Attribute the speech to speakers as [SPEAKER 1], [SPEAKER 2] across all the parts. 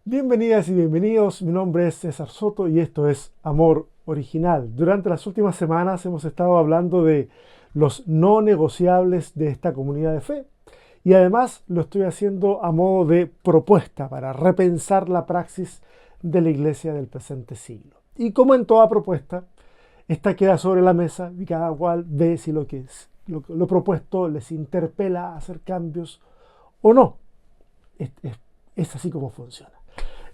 [SPEAKER 1] Bienvenidas y bienvenidos, mi nombre es César Soto y esto es Amor Original. Durante las últimas semanas hemos estado hablando de los no negociables de esta comunidad de fe y además lo estoy haciendo a modo de propuesta para repensar la praxis de la iglesia del presente siglo. Y como en toda propuesta, esta queda sobre la mesa y cada cual ve si lo propuesto les interpela a hacer cambios o no. Es así como funciona.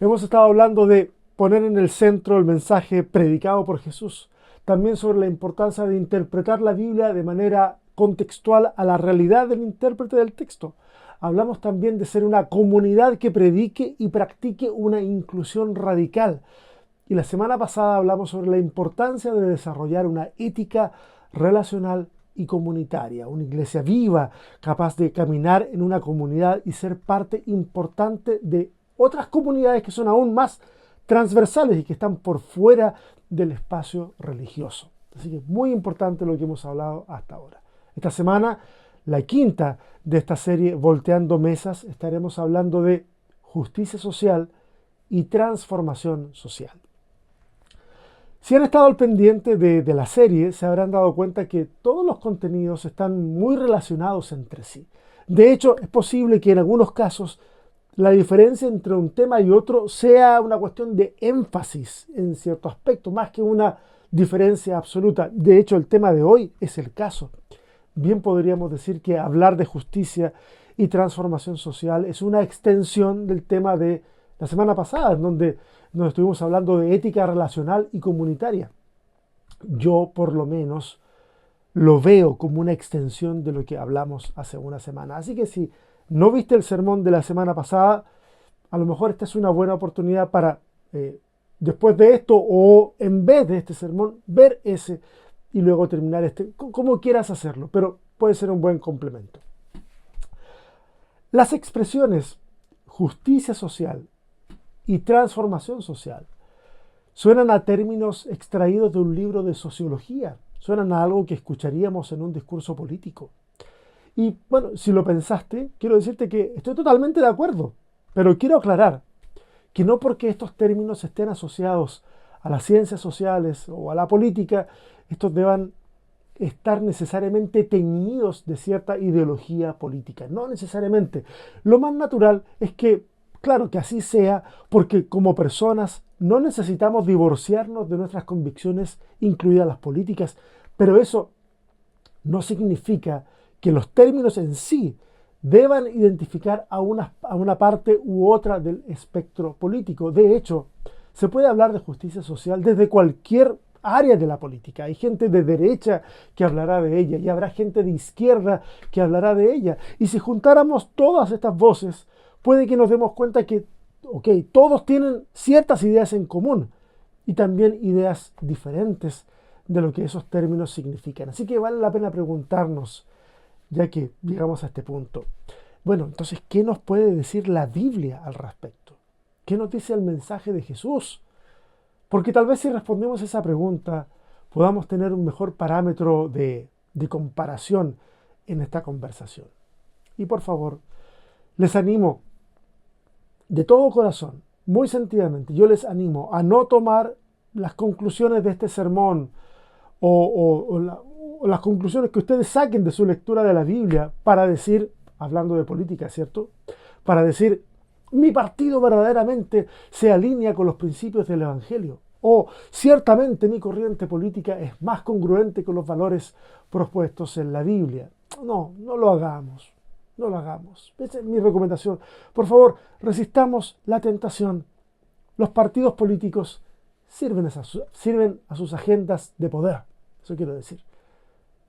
[SPEAKER 1] Hemos estado hablando de poner en el centro el mensaje predicado por Jesús, también sobre la importancia de interpretar la Biblia de manera contextual a la realidad del intérprete del texto. Hablamos también de ser una comunidad que predique y practique una inclusión radical. Y la semana pasada hablamos sobre la importancia de desarrollar una ética relacional y comunitaria, una iglesia viva, capaz de caminar en una comunidad y ser parte importante de otras comunidades que son aún más transversales y que están por fuera del espacio religioso. Así que es muy importante lo que hemos hablado hasta ahora. Esta semana, la quinta de esta serie Volteando Mesas, estaremos hablando de justicia social y transformación social. Si han estado al pendiente de la serie, se habrán dado cuenta que todos los contenidos están muy relacionados entre sí. De hecho, es posible que en algunos casos la diferencia entre un tema y otro sea una cuestión de énfasis en cierto aspecto, más que una diferencia absoluta. De hecho, el tema de hoy es el caso. Bien podríamos decir que hablar de justicia y transformación social es una extensión del tema de la semana pasada, en donde nos estuvimos hablando de ética relacional y comunitaria. Yo, por lo menos, lo veo como una extensión de lo que hablamos hace una semana. Así que si no viste el sermón de la semana pasada, a lo mejor esta es una buena oportunidad para, después de esto o en vez de este sermón, ver ese y luego terminar este, como quieras hacerlo, pero puede ser un buen complemento. Las expresiones justicia social y transformación social suenan a términos extraídos de un libro de sociología, suenan a algo que escucharíamos en un discurso político. Y bueno, si lo pensaste, quiero decirte que estoy totalmente de acuerdo, pero quiero aclarar que no porque estos términos estén asociados a las ciencias sociales o a la política, estos deban estar necesariamente teñidos de cierta ideología política. No necesariamente. Lo más natural es que, claro, que así sea, porque como personas no necesitamos divorciarnos de nuestras convicciones, incluidas las políticas, pero eso no significa que los términos en sí deban identificar a una parte u otra del espectro político. De hecho, se puede hablar de justicia social desde cualquier área de la política. Hay gente de derecha que hablará de ella y habrá gente de izquierda que hablará de ella. Y si juntáramos todas estas voces, puede que nos demos cuenta que, todos tienen ciertas ideas en común y también ideas diferentes de lo que esos términos significan. Así que vale la pena preguntarnos, ya que llegamos a este punto. Bueno, entonces, ¿qué nos puede decir la Biblia al respecto? ¿Qué nos dice el mensaje de Jesús? Porque tal vez si respondemos esa pregunta, podamos tener un mejor parámetro de comparación en esta conversación. Y por favor, les animo de todo corazón, muy sentidamente, yo les animo a no tomar las conclusiones de este sermón o las conclusiones que ustedes saquen de su lectura de la Biblia para decir, hablando de política, ¿cierto? Para decir, mi partido verdaderamente se alinea con los principios del Evangelio. O ciertamente mi corriente política es más congruente con los valores propuestos en la Biblia. No, no lo hagamos. No lo hagamos. Esa es mi recomendación. Por favor, resistamos la tentación. Los partidos políticos sirven a sus agendas de poder. Eso quiero decir.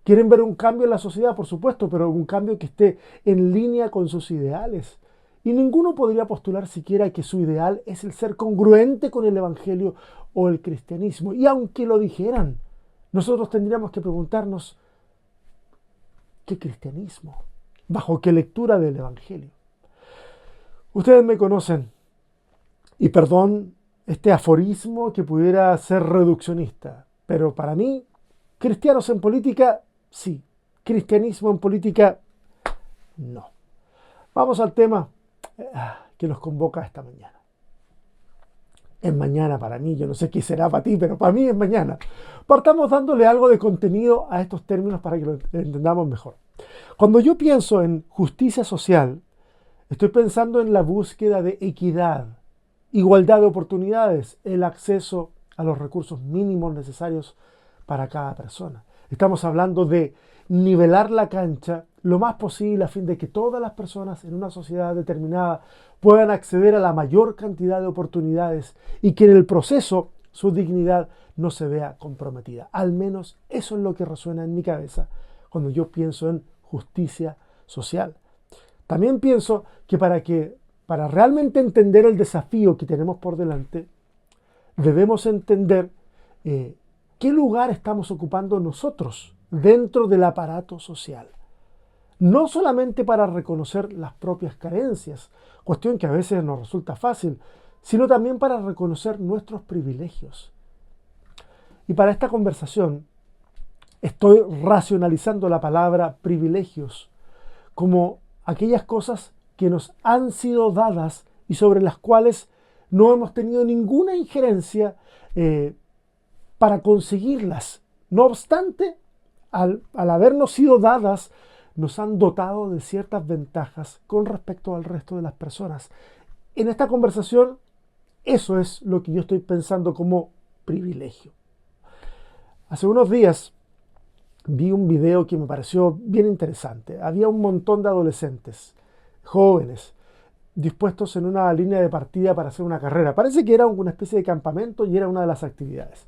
[SPEAKER 1] Quieren ver un cambio en la sociedad, por supuesto, pero un cambio que esté en línea con sus ideales. Y ninguno podría postular siquiera que su ideal es el ser congruente con el Evangelio o el cristianismo. Y aunque lo dijeran, nosotros tendríamos que preguntarnos, ¿qué cristianismo? ¿Bajo qué lectura del Evangelio? Ustedes me conocen, y perdón este aforismo que pudiera ser reduccionista, pero para mí, cristianos en política, sí. Cristianismo en política, no. Vamos al tema que nos convoca esta mañana. Es mañana para mí, yo no sé qué será para ti, pero para mí es mañana. Partamos dándole algo de contenido a estos términos para que lo entendamos mejor. Cuando yo pienso en justicia social, estoy pensando en la búsqueda de equidad, igualdad de oportunidades, el acceso a los recursos mínimos necesarios para cada persona. Estamos hablando de nivelar la cancha lo más posible a fin de que todas las personas en una sociedad determinada puedan acceder a la mayor cantidad de oportunidades y que en el proceso su dignidad no se vea comprometida. Al menos eso es lo que resuena en mi cabeza cuando yo pienso en justicia social. También pienso que para realmente entender el desafío que tenemos por delante, debemos entender qué lugar estamos ocupando nosotros dentro del aparato social. No solamente para reconocer las propias carencias, cuestión que a veces nos resulta fácil, sino también para reconocer nuestros privilegios. Y para esta conversación estoy racionalizando la palabra privilegios como aquellas cosas que nos han sido dadas y sobre las cuales no hemos tenido ninguna injerencia para conseguirlas. No obstante, al habernos sido dadas, nos han dotado de ciertas ventajas con respecto al resto de las personas. En esta conversación, eso es lo que yo estoy pensando como privilegio. Hace unos días vi un video que me pareció bien interesante. Había un montón de adolescentes, jóvenes, dispuestos en una línea de partida para hacer una carrera. Parece que era una especie de campamento y era una de las actividades.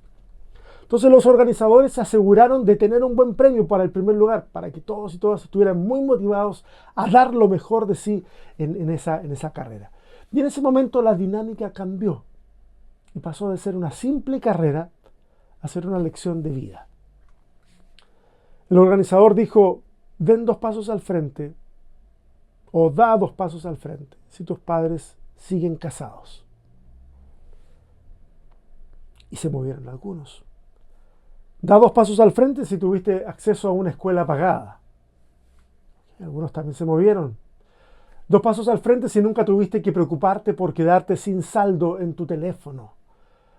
[SPEAKER 1] Entonces los organizadores se aseguraron de tener un buen premio para el primer lugar, para que todos y todas estuvieran muy motivados a dar lo mejor de sí en esa carrera. Y en ese momento la dinámica cambió y pasó de ser una simple carrera a ser una lección de vida. El organizador dijo: den 2 pasos al frente o da 2 pasos al frente si tus padres siguen casados. Y se movieron algunos. Da 2 pasos al frente si tuviste acceso a una escuela pagada. Algunos también se movieron. 2 pasos al frente si nunca tuviste que preocuparte por quedarte sin saldo en tu teléfono.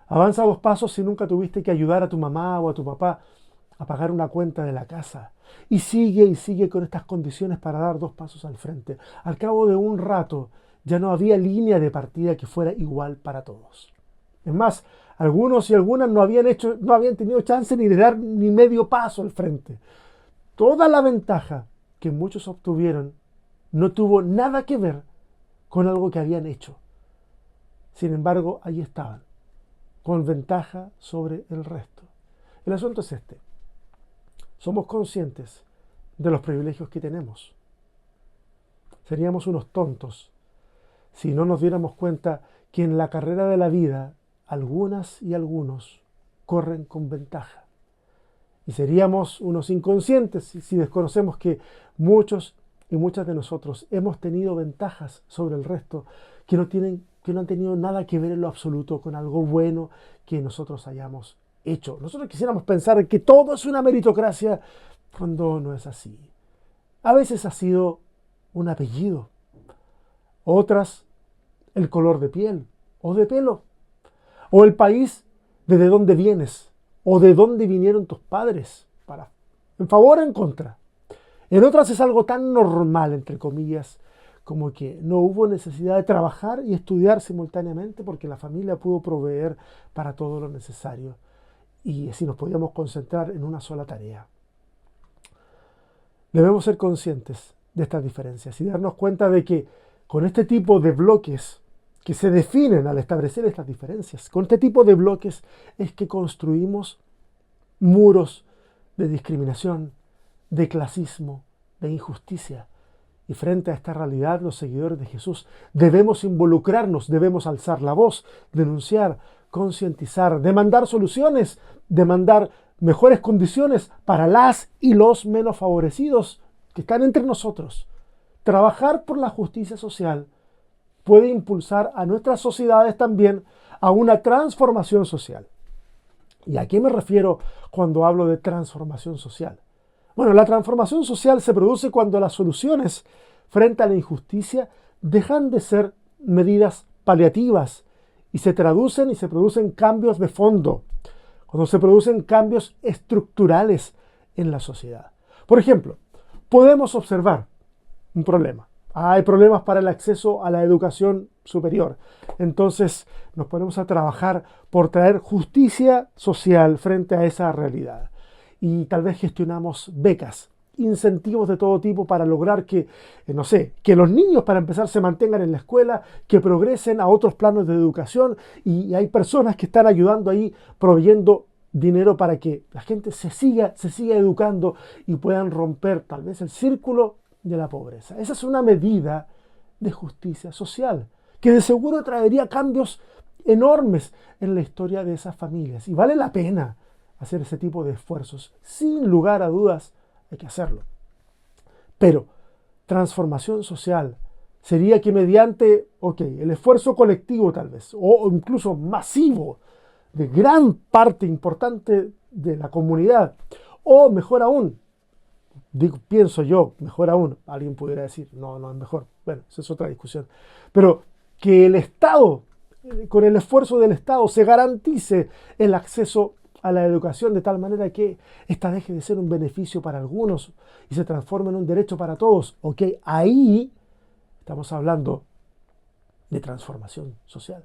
[SPEAKER 1] Avanza 2 pasos si nunca tuviste que ayudar a tu mamá o a tu papá a pagar una cuenta de la casa. Y sigue con estas condiciones para dar 2 pasos al frente. Al cabo de un rato ya no había línea de partida que fuera igual para todos. Es más, algunos y algunas no habían tenido chance ni de dar ni medio paso al frente. Toda la ventaja que muchos obtuvieron no tuvo nada que ver con algo que habían hecho. Sin embargo, allí estaban, con ventaja sobre el resto. El asunto es este. Somos conscientes de los privilegios que tenemos. Seríamos unos tontos si no nos diéramos cuenta que en la carrera de la vida algunas y algunos corren con ventaja. Y seríamos unos inconscientes si desconocemos que muchos y muchas de nosotros hemos tenido ventajas sobre el resto que no han tenido nada que ver en lo absoluto con algo bueno que nosotros hayamos hecho. Nosotros quisiéramos pensar que todo es una meritocracia cuando no es así. A veces ha sido un apellido, otras el color de piel o de pelo, o el país desde donde vienes, o de dónde vinieron tus padres, en favor o en contra. En otras es algo tan normal, entre comillas, como que no hubo necesidad de trabajar y estudiar simultáneamente porque la familia pudo proveer para todo lo necesario y así nos podíamos concentrar en una sola tarea. Debemos ser conscientes de estas diferencias y darnos cuenta de que con este tipo de bloques que se definen al establecer estas diferencias, con este tipo de bloques es que construimos muros de discriminación, de clasismo, de injusticia. Y frente a esta realidad, los seguidores de Jesús debemos involucrarnos, debemos alzar la voz, denunciar, concientizar, demandar soluciones, demandar mejores condiciones para las y los menos favorecidos que están entre nosotros. Trabajar por la justicia social puede impulsar a nuestras sociedades también a una transformación social. ¿Y a qué me refiero cuando hablo de transformación social? Bueno, la transformación social se produce cuando las soluciones frente a la injusticia dejan de ser medidas paliativas y se traducen y se producen cambios de fondo, cuando se producen cambios estructurales en la sociedad. Por ejemplo, podemos observar un problema. Hay problemas para el acceso a la educación superior. Entonces nos ponemos a trabajar por traer justicia social frente a esa realidad. Y tal vez gestionamos becas, incentivos de todo tipo para lograr que, no sé, que los niños para empezar se mantengan en la escuela, que progresen a otros planos de educación, y hay personas que están ayudando ahí, proveyendo dinero para que la gente se siga educando y puedan romper tal vez el círculo de la pobreza. Esa es una medida de justicia social que de seguro traería cambios enormes en la historia de esas familias, y vale la pena hacer ese tipo de esfuerzos. Sin lugar a dudas hay que hacerlo. Pero transformación social sería que mediante, el esfuerzo colectivo tal vez, o incluso masivo, de gran parte importante de la comunidad, o mejor aún, pienso yo, mejor aún, alguien pudiera decir, no es mejor, bueno, esa es otra discusión, pero que el Estado, con el esfuerzo del Estado, se garantice el acceso a la educación de tal manera que esta deje de ser un beneficio para algunos y se transforme en un derecho para todos. Ahí estamos hablando de transformación social.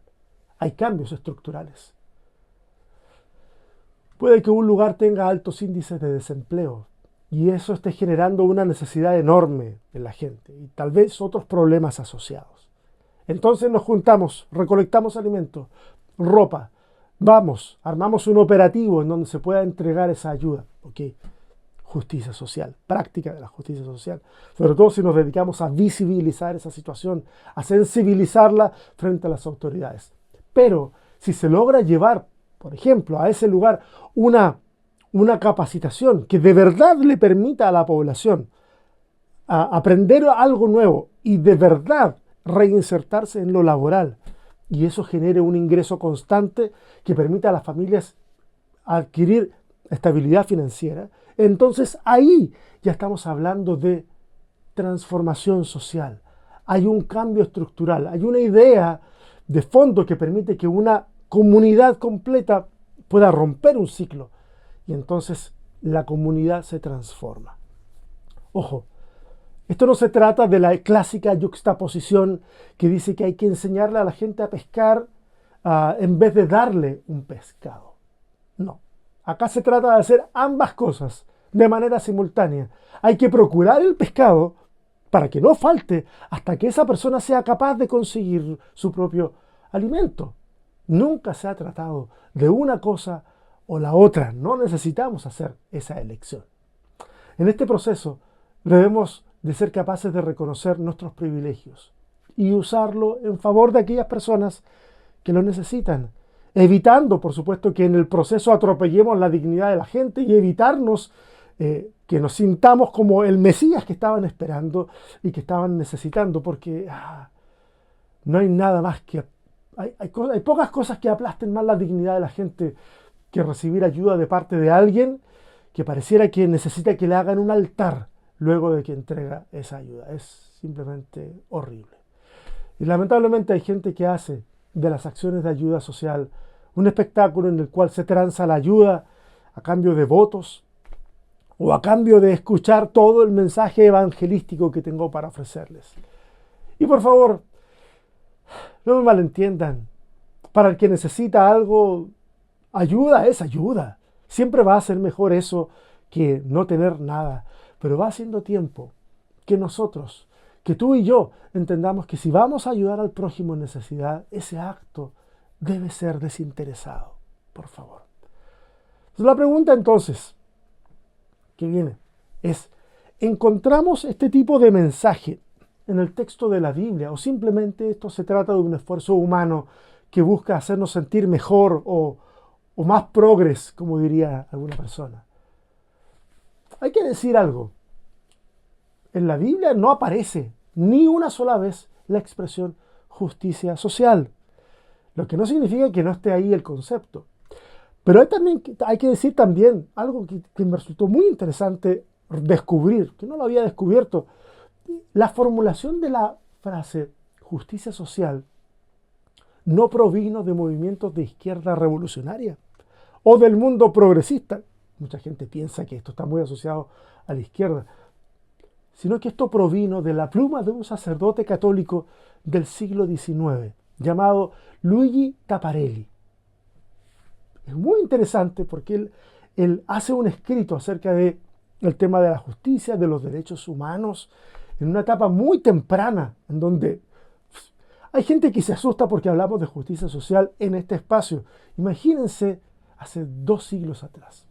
[SPEAKER 1] Hay cambios estructurales. Puede que un lugar tenga altos índices de desempleo y eso esté generando una necesidad enorme en la gente y tal vez otros problemas asociados. Entonces nos juntamos, recolectamos alimentos, ropa, vamos, armamos un operativo en donde se pueda entregar esa ayuda. Justicia social, práctica de la justicia social. Sobre todo si nos dedicamos a visibilizar esa situación, a sensibilizarla frente a las autoridades. Pero si se logra llevar, por ejemplo, a ese lugar una capacitación que de verdad le permita a la población aprender algo nuevo y de verdad reinsertarse en lo laboral, y eso genere un ingreso constante que permita a las familias adquirir estabilidad financiera, entonces ahí ya estamos hablando de transformación social. Hay un cambio estructural, hay una idea de fondo que permite que una comunidad completa pueda romper un ciclo y entonces la comunidad se transforma. Ojo, esto no se trata de la clásica yuxtaposición que dice que hay que enseñarle a la gente a pescar en vez de darle un pescado. No, acá se trata de hacer ambas cosas de manera simultánea. Hay que procurar el pescado para que no falte hasta que esa persona sea capaz de conseguir su propio alimento. Nunca se ha tratado de una cosa o la otra. No necesitamos hacer esa elección. En este proceso debemos de ser capaces de reconocer nuestros privilegios y usarlo en favor de aquellas personas que lo necesitan, evitando, por supuesto, que en el proceso atropellemos la dignidad de la gente y evitarnos que nos sintamos como el Mesías que estaban esperando y que estaban necesitando, porque no hay nada más que... Hay pocas cosas que aplasten más la dignidad de la gente que recibir ayuda de parte de alguien que pareciera que necesita que le hagan un altar luego de que entrega esa ayuda. Es simplemente horrible. Y lamentablemente hay gente que hace de las acciones de ayuda social un espectáculo en el cual se tranza la ayuda a cambio de votos o a cambio de escuchar todo el mensaje evangelístico que tengo para ofrecerles. Y por favor, no me malentiendan. Para el que necesita algo, ayuda es ayuda. Siempre va a ser mejor eso que no tener nada. Pero va siendo tiempo que nosotros, que tú y yo, entendamos que si vamos a ayudar al prójimo en necesidad, ese acto debe ser desinteresado. Por favor. Entonces, la pregunta entonces que viene es, ¿encontramos este tipo de mensaje en el texto de la Biblia? ¿O simplemente esto se trata de un esfuerzo humano que busca hacernos sentir mejor o más progres, como diría alguna persona? Hay que decir algo. En la Biblia no aparece ni una sola vez la expresión justicia social, lo que no significa que no esté ahí el concepto. Pero hay que decir también algo que me resultó muy interesante descubrir, que no lo había descubierto. La formulación de la frase justicia social no provino de movimientos de izquierda revolucionaria o del mundo progresista. Mucha gente piensa que esto está muy asociado a la izquierda, sino que esto provino de la pluma de un sacerdote católico del siglo XIX, llamado Luigi Taparelli. Es muy interesante porque él hace un escrito acerca del tema de la justicia, de los derechos humanos, en una etapa muy temprana, en donde hay gente que se asusta porque hablamos de justicia social en este espacio. Imagínense hace 2 siglos atrás.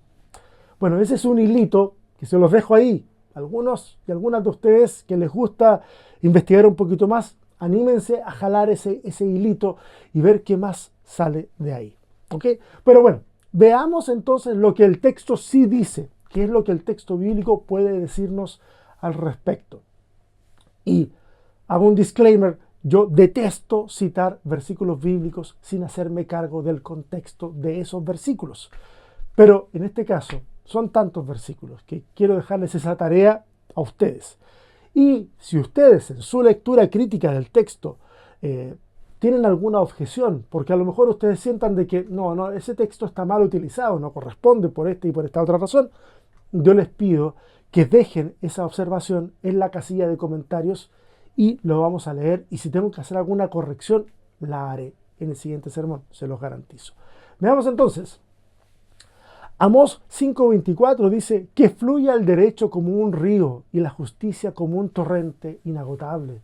[SPEAKER 1] Bueno, ese es un hilito que se los dejo ahí. Algunos y algunas de ustedes que les gusta investigar un poquito más, anímense a jalar ese hilito y ver qué más sale de ahí. ¿Ok? Pero bueno, veamos entonces lo que el texto sí dice, qué es lo que el texto bíblico puede decirnos al respecto. Y hago un disclaimer, yo detesto citar versículos bíblicos sin hacerme cargo del contexto de esos versículos. Pero en este caso son tantos versículos que quiero dejarles esa tarea a ustedes. Y si ustedes en su lectura crítica del texto tienen alguna objeción, porque a lo mejor ustedes sientan de que no, ese texto está mal utilizado, no corresponde por esta y por esta otra razón, yo les pido que dejen esa observación en la casilla de comentarios y lo vamos a leer, y si tengo que hacer alguna corrección, la haré en el siguiente sermón, se los garantizo. Veamos entonces. Amós 5:24 dice que fluya el derecho como un río y la justicia como un torrente inagotable.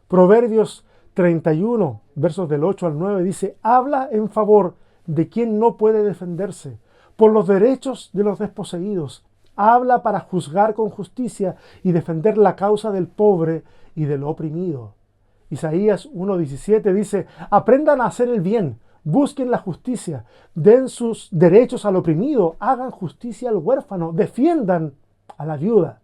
[SPEAKER 1] Proverbios 31, versos del 8 al 9 dice, habla en favor de quien no puede defenderse, por los derechos de los desposeídos. Habla para juzgar con justicia y defender la causa del pobre y del oprimido. Isaías 1:17 dice, aprendan a hacer el bien, busquen la justicia, den sus derechos al oprimido, hagan justicia al huérfano, defiendan a la viuda.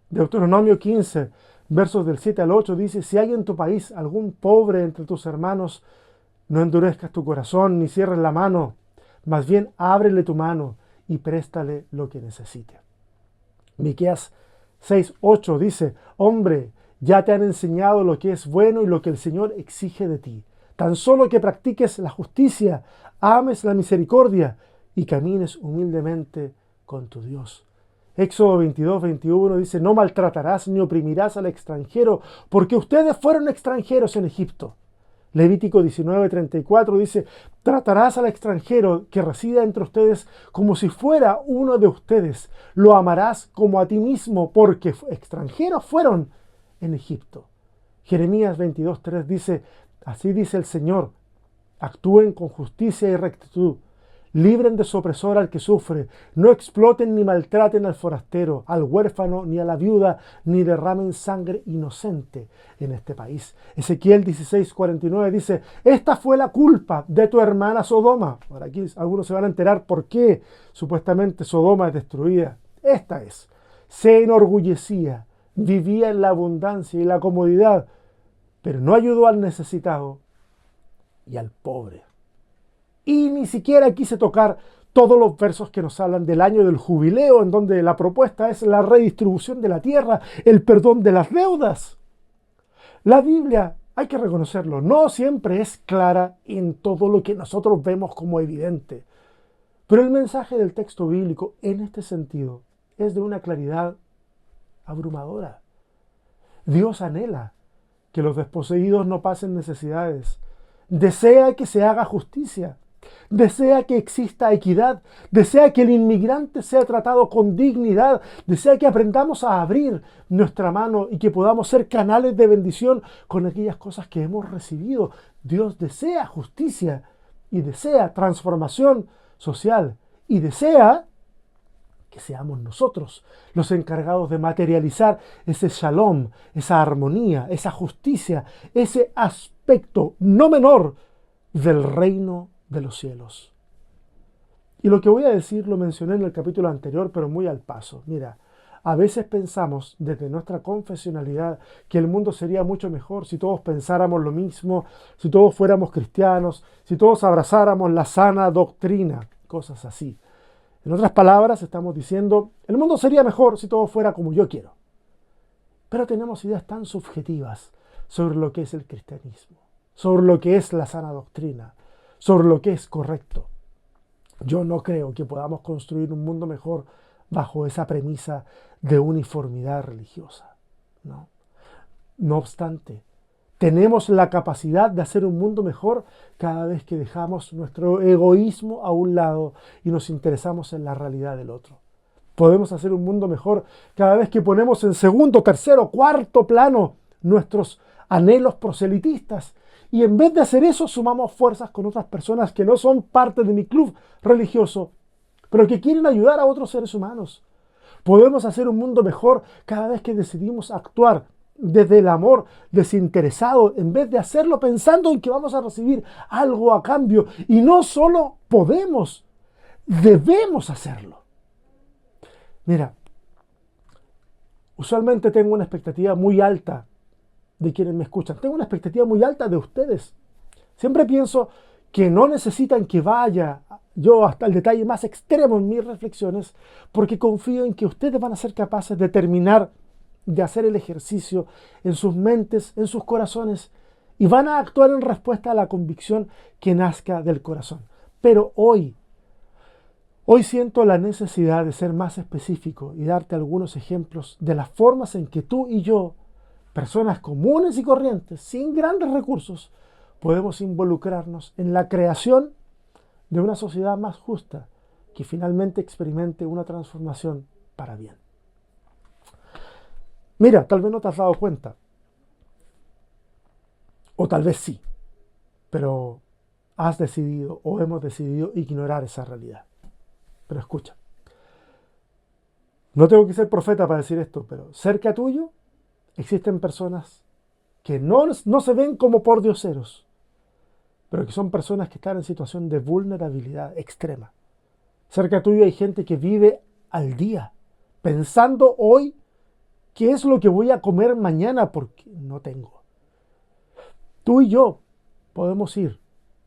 [SPEAKER 1] Deuteronomio 15, versos del 7 al 8 dice, si hay en tu país algún pobre entre tus hermanos, no endurezcas tu corazón ni cierres la mano, más bien ábrele tu mano y préstale lo que necesite. Miqueas 6:8 dice, hombre, ya te han enseñado lo que es bueno y lo que el Señor exige de ti. Tan solo que practiques la justicia, ames la misericordia y camines humildemente con tu Dios. Éxodo 22:21 dice, no maltratarás ni oprimirás al extranjero, porque ustedes fueron extranjeros en Egipto. Levítico 19:34 dice, tratarás al extranjero que resida entre ustedes como si fuera uno de ustedes. Lo amarás como a ti mismo, porque extranjeros fueron en Egipto. Jeremías 22:3 dice, así dice el Señor, actúen con justicia y rectitud, libren de su opresor al que sufre, no exploten ni maltraten al forastero, al huérfano ni a la viuda, ni derramen sangre inocente en este país. Ezequiel 16:49 dice, esta fue la culpa de tu hermana Sodoma. Ahora aquí algunos se van a enterar por qué supuestamente Sodoma es destruida. Esta es, se enorgullecía, vivía en la abundancia y la comodidad, pero no ayudó al necesitado y al pobre. Y ni siquiera quise tocar todos los versos que nos hablan del año del jubileo, en donde la propuesta es la redistribución de la tierra, el perdón de las deudas. La Biblia, hay que reconocerlo, no siempre es clara en todo lo que nosotros vemos como evidente. Pero el mensaje del texto bíblico en este sentido es de una claridad abrumadora. Dios anhela que los desposeídos no pasen necesidades. Desea que se haga justicia. Desea que exista equidad, desea que el inmigrante sea tratado con dignidad, desea que aprendamos a abrir nuestra mano y que podamos ser canales de bendición con aquellas cosas que hemos recibido. Dios desea justicia y desea transformación social y desea que seamos nosotros los encargados de materializar ese shalom, esa armonía, esa justicia, ese aspecto no menor del reino de los cielos. Y lo que voy a decir lo mencioné en el capítulo anterior, pero muy al paso. Mira, a veces pensamos desde nuestra confesionalidad que el mundo sería mucho mejor si todos pensáramos lo mismo, si todos fuéramos cristianos, si todos abrazáramos la sana doctrina, cosas así. En otras palabras, estamos diciendo, el mundo sería mejor si todo fuera como yo quiero. Pero tenemos ideas tan subjetivas sobre lo que es el cristianismo. sobre lo que es la sana doctrina, sobre lo que es correcto. Yo no creo que podamos construir un mundo mejor bajo esa premisa de uniformidad religiosa, ¿no? No obstante, tenemos la capacidad de hacer un mundo mejor cada vez que dejamos nuestro egoísmo a un lado y nos interesamos en la realidad del otro. Podemos hacer un mundo mejor cada vez que ponemos en segundo, tercero, cuarto plano nuestros anhelos proselitistas. Y en vez de hacer eso, sumamos fuerzas con otras personas que no son parte de mi club religioso, pero que quieren ayudar a otros seres humanos. Podemos hacer un mundo mejor cada vez que decidimos actuar desde el amor desinteresado, en vez de hacerlo pensando en que vamos a recibir algo a cambio. Y no solo podemos, debemos hacerlo. Mira, usualmente tengo una expectativa muy alta de quienes me escuchan. Tengo una expectativa muy alta de ustedes. Siempre pienso que no necesitan que vaya yo hasta el detalle más extremo en mis reflexiones, porque confío en que ustedes van a ser capaces de terminar de hacer el ejercicio en sus mentes, en sus corazones, y van a actuar en respuesta a la convicción que nazca del corazón. Pero hoy siento la necesidad de ser más específico y darte algunos ejemplos de las formas en que tú y yo, personas comunes y corrientes, sin grandes recursos, podemos involucrarnos en la creación de una sociedad más justa que finalmente experimente una transformación para bien. Mira, tal vez no te has dado cuenta, o tal vez sí, pero has decidido o hemos decidido ignorar esa realidad. Pero escucha, no tengo que ser profeta para decir esto, pero cerca tuyo existen personas que no se ven como pordioseros, pero que son personas que están en situación de vulnerabilidad extrema. Cerca tuyo hay gente que vive al día, pensando hoy qué es lo que voy a comer mañana porque no tengo. Tú y yo podemos ir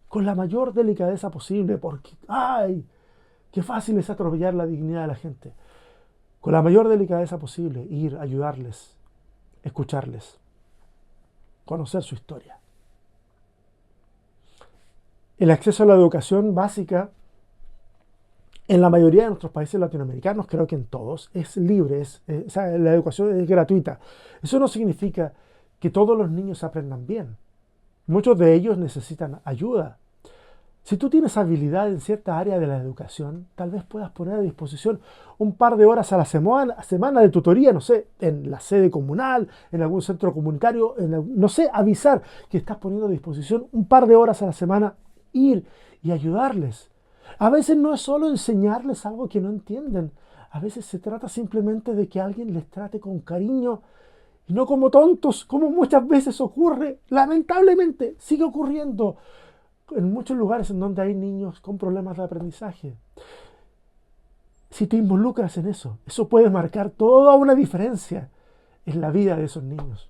[SPEAKER 1] con la mayor delicadeza posible porque, ¡ay! Qué fácil es atropellar la dignidad de la gente. Con la mayor delicadeza posible, ir, ayudarles, escucharles, conocer su historia. El acceso a la educación básica en la mayoría de nuestros países latinoamericanos, creo que en todos, es libre, la educación es gratuita. Eso no significa que todos los niños aprendan bien. Muchos de ellos necesitan ayuda. Si tú tienes habilidad en cierta área de la educación, tal vez puedas poner a disposición un par de horas a la semana de tutoría, no sé, en la sede comunal, en algún centro comunitario, no sé, avisar que estás poniendo a disposición un par de horas a la semana, ir y ayudarles. A veces no es solo enseñarles algo que no entienden, a veces se trata simplemente de que alguien les trate con cariño y no como tontos, como muchas veces ocurre, lamentablemente sigue ocurriendo en muchos lugares en donde hay niños con problemas de aprendizaje. Si te involucras en eso, eso puede marcar toda una diferencia en la vida de esos niños.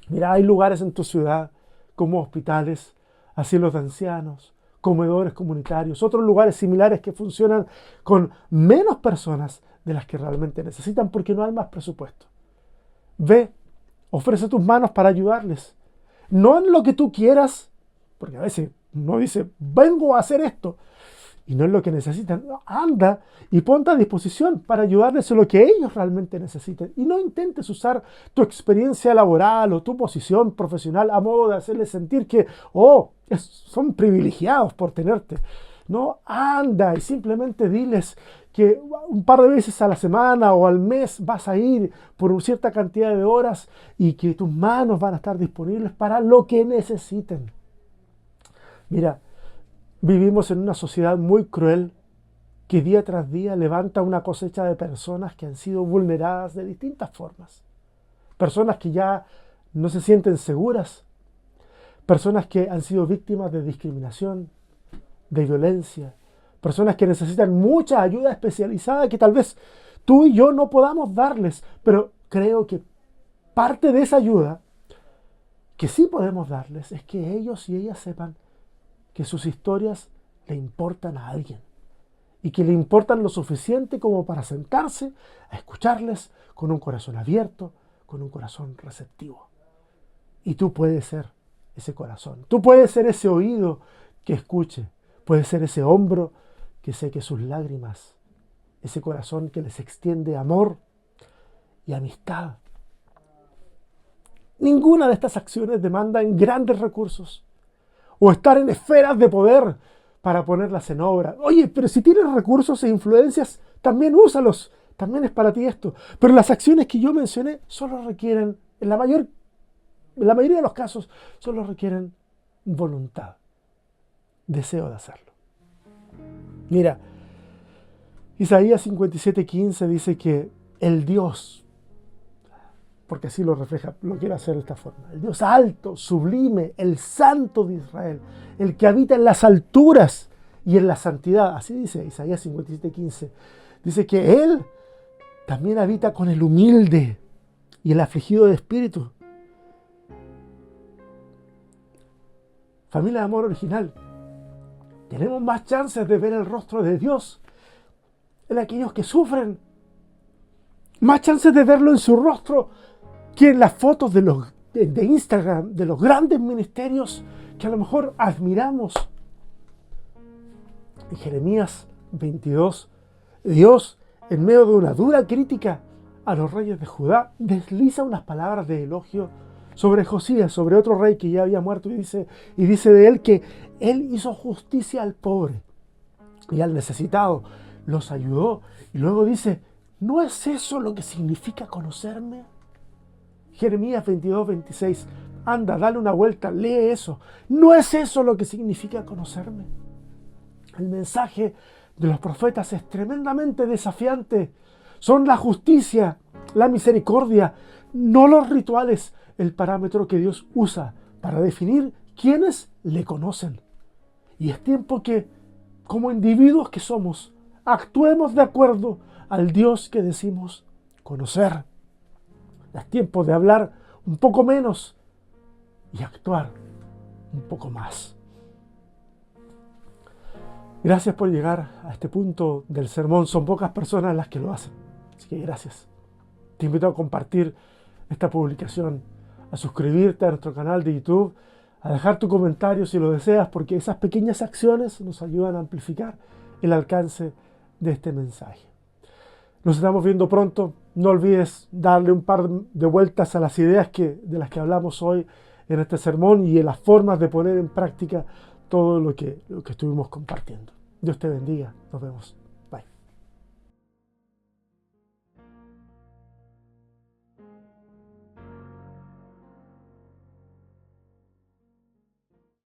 [SPEAKER 1] Mira, hay lugares en tu ciudad como hospitales, asilos de ancianos, comedores comunitarios, otros lugares similares que funcionan con menos personas de las que realmente necesitan porque no hay más presupuesto. Ve, ofrece tus manos para ayudarles. No en lo que tú quieras, porque a veces uno dice, vengo a hacer esto, y no es lo que necesitan. Anda y ponte a disposición para ayudarles en lo que ellos realmente necesiten. Y no intentes usar tu experiencia laboral o tu posición profesional a modo de hacerles sentir que, son privilegiados por tenerte. No, anda y simplemente diles que un par de veces a la semana o al mes vas a ir por una cierta cantidad de horas y que tus manos van a estar disponibles para lo que necesiten. Mira, vivimos en una sociedad muy cruel que día tras día levanta una cosecha de personas que han sido vulneradas de distintas formas. Personas que ya no se sienten seguras. Personas que han sido víctimas de discriminación, de violencia. Personas que necesitan mucha ayuda especializada que tal vez tú y yo no podamos darles. Pero creo que parte de esa ayuda que sí podemos darles es que ellos y ellas sepan que sus historias le importan a alguien y que le importan lo suficiente como para sentarse a escucharles con un corazón abierto, con un corazón receptivo. Y tú puedes ser ese corazón. Tú puedes ser ese oído que escuche. Puedes ser ese hombro que seque sus lágrimas. Ese corazón que les extiende amor y amistad. Ninguna de estas acciones demandan grandes recursos o estar en esferas de poder para ponerlas en obra. Oye, pero si tienes recursos e influencias, también úsalos. También es para ti esto. Pero las acciones que yo mencioné solo requieren, en la mayoría de los casos, solo requieren voluntad, deseo de hacerlo. Mira, Isaías 57:15 dice que el Dios, porque así lo refleja, lo quiero hacer de esta forma, el Dios alto, sublime, el Santo de Israel, el que habita en las alturas y en la santidad, así dice Isaías 57:15, dice que Él también habita con el humilde y el afligido de espíritu. Familia de amor original, tenemos más chances de ver el rostro de Dios en aquellos que sufren, más chances de verlo en su rostro que en las fotos de Instagram de los grandes ministerios que a lo mejor admiramos. En Jeremías 22, Dios, en medio de una dura crítica a los reyes de Judá, desliza unas palabras de elogio sobre Josías, sobre otro rey que ya había muerto, y dice de él que él hizo justicia al pobre y al necesitado, los ayudó. Y luego dice, ¿no es eso lo que significa conocerme? Jeremías 22:26, anda, dale una vuelta, lee eso. ¿No es eso lo que significa conocerme? El mensaje de los profetas es tremendamente desafiante. Son la justicia, la misericordia, no los rituales, el parámetro que Dios usa para definir quiénes le conocen. Y es tiempo que, como individuos que somos, actuemos de acuerdo al Dios que decimos conocer. Es tiempo de hablar un poco menos y actuar un poco más. Gracias por llegar a este punto del sermón. Son pocas personas las que lo hacen. Así que gracias. Te invito a compartir esta publicación, a suscribirte a nuestro canal de YouTube, a dejar tu comentario si lo deseas, porque esas pequeñas acciones nos ayudan a amplificar el alcance de este mensaje. Nos estamos viendo pronto. No olvides darle un par de vueltas a las ideas de las que hablamos hoy en este sermón y en las formas de poner en práctica todo lo que estuvimos compartiendo. Dios te bendiga. Nos vemos.